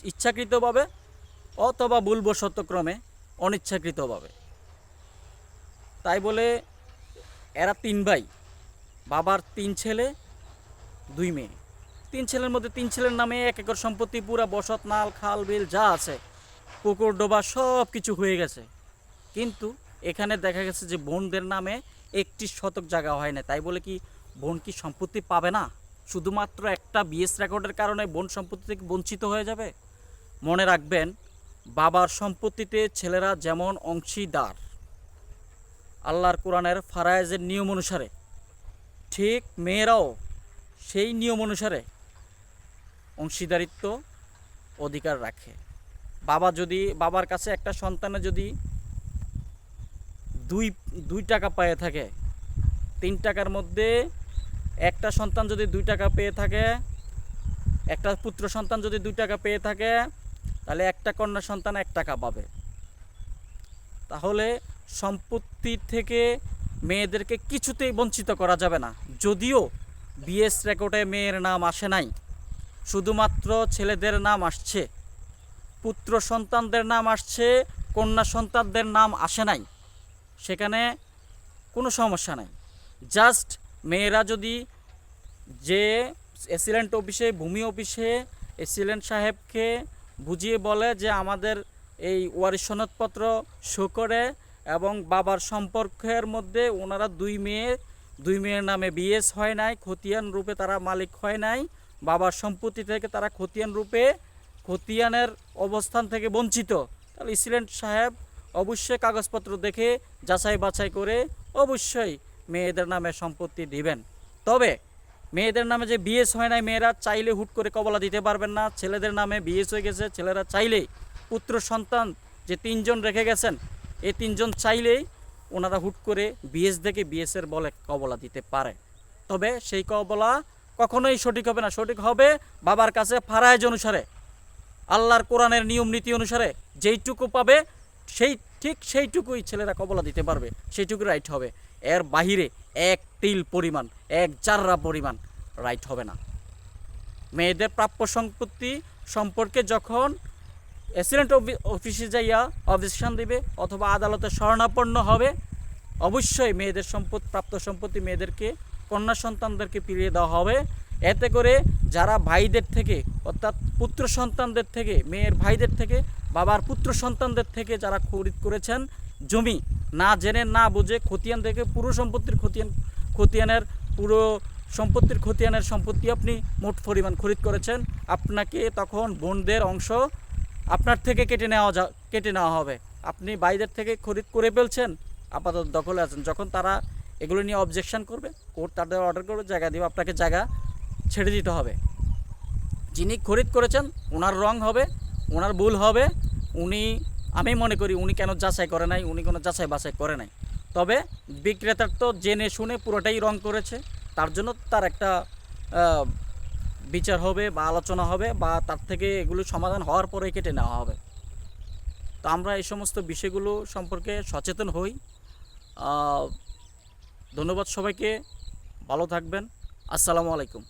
ইচ্ছাকৃতভাবে অথবা ভুলবশতক্রমে অনিচ্ছাকৃতভাবে। তাই বলে এরা 3 ভাই, বাবার 3 ছেলে 2 মেয়ে। 3 ছেলের মধ্যে 3 ছেলের নামে 1 একর সম্পত্তি, পুরা বসত, নাল, খাল, বিল যা আছে, পুকুর, ডোবা সব কিছু হয়ে গেছে। কিন্তু এখানে দেখা গেছে যে বোনদের নামে 1টি শতক জায়গা হয় না। তাই বলে কি বোন কি সম্পত্তি পাবে না? শুধুমাত্র একটা বিএস রেকর্ডের কারণে বোন সম্পত্তি থেকে বঞ্চিত হয়ে যাবে? মনে রাখবেন, বাবার সম্পত্তিতে ছেলেরা যেমন অংশীদার আল্লাহর কোরআনের ফারায়েজের নিয়ম অনুসারে, ঠিক মেয়েরাও সেই নিয়ম অনুসারে অংশীদারিত্ব অধিকার রাখে। বাবার কাছে একটা সন্তানের যদি দুই টাকা পেয়ে থাকে, 3 টাকার মধ্যে একটা সন্তান যদি 2 টাকা পেয়ে থাকে, একটা পুত্র সন্তান যদি 2 টাকা পেয়ে থাকে, তাহলে একটা কন্যা সন্তান 1 টাকা পাবে। তাহলে সম্পত্তি থেকে মেয়েদেরকে কিছুতেই বঞ্চিত করা যাবে না। যদিও বিএস রেকর্ডে মেয়ের নাম আসে নাই, শুধুমাত্র ছেলেদের নাম আসছে, পুত্র সন্তানদের নাম আসছে, কন্যা সন্তানদের নাম আসে নাই, সেখানে কোনো সমস্যা নাই। জাস্ট মেয়েরা যদি যে এসিলেন্ট অফিসে, ভূমি অফিসে এসিলেন্ট সাহেবকে বুঝিয়ে বলে যে আমাদের এই ওয়ারিশ সনদপত্র শো করে এবং বাবার সম্পর্কের মধ্যে ওনারা 2 মেয়ের নামে বিএস হয় নাই, খতিয়ান রূপে তারা মালিক হয় নাই, বাবার সম্পত্তি থেকে তারা খতিয়ান রূপে খতিয়ানের অবস্থান থেকে বঞ্চিত, তাহলে এসিলেন্ট সাহেব অবশ্যই কাগজপত্র দেখে যাচাই বাছাই করে অবশ্যই মেয়েদের নামে সম্পত্তি দিবেন। তবে মেয়েদের নামে যে বিএস হয় নাই, মেয়েরা চাইলে হুট করে কবলা দিতে পারবেন না। ছেলেদের নামে বিএস হয়ে গেছে, ছেলেরা চাইলেই পুত্র সন্তান যে 3 জন রেখে গেছেন, এই 3 জন চাইলেই ওনারা হুট করে বিএস দেখে বিএসের বলে কবলা দিতে পারে। তবে সেই কবলা কখনোই সঠিক হবে না। সঠিক হবে বাবার কাছে ফারায়েজ অনুসারে, আল্লাহর কোরআনের নিয়ম নীতি অনুসারে যেইটুকু পাবে সেইটুকুই ছেলেরা কবলা দিতে পারবে, সেইটুকু রাইট হবে। এর বাহিরে 1 তিল পরিমাণ, 1 জাররা পরিমাণ রাইট হবে না। মেয়েদের প্রাপ্য সম্পত্তি সম্পর্কে যখন এসিলেন্ট অফিসে যাইয়া অবজেকশন দিবে অথবা আদালতে শরণাপন্ন হবে, অবশ্যই মেয়েদের প্রাপ্ত সম্পত্তি মেয়েদেরকে, কন্যা সন্তানদেরকে ফিরিয়ে দেওয়া হবে। এতে করে যারা ভাইদের থেকে, অর্থাৎ পুত্র সন্তানদের থেকে, মেয়ের ভাইদের থেকে, বাবার পুত্র সন্তানদের থেকে যারা খরিদ করেছেন জমি, না জেনে না বুঝে খতিয়ান থেকে পুরো সম্পত্তির খতিয়ানের সম্পত্তি আপনি মোট পরিমাণ খরিদ করেছেন, আপনাকে তখন বোনদের অংশ আপনার থেকে কেটে নেওয়া হবে। আপনি ভাইদের থেকে খরিদ করে ফেলছেন, আপাতত দখলে আছেন। যখন তারা এগুলো নিয়ে অবজেকশন করবে, কোর্ট তাদের অর্ডার করবে, জায়গা দিবে, আপনাকে জায়গা ছেড়ে দিতে হবে। যিনি খরিদ করেছেন ওনার রং হবে, ওনার ভুল হবে, আমি মনে করি উনি কেন যাচাই করে নাই, উনি কোনো যাচাই বাছাই করে নাই। তবে বিক্রেতার তো জেনে শুনে পুরোটাই রং করেছে, তার জন্য তার একটা বিচার হবে বা আলোচনা হবে, বা তার থেকে এগুলো সমাধান হওয়ার পরে কেটে নেওয়া হবে। তো আমরা এই সমস্ত বিষয়গুলো সম্পর্কে সচেতন হই। ধন্যবাদ সবাইকে, ভালো থাকবেন। আসসালামু আলাইকুম।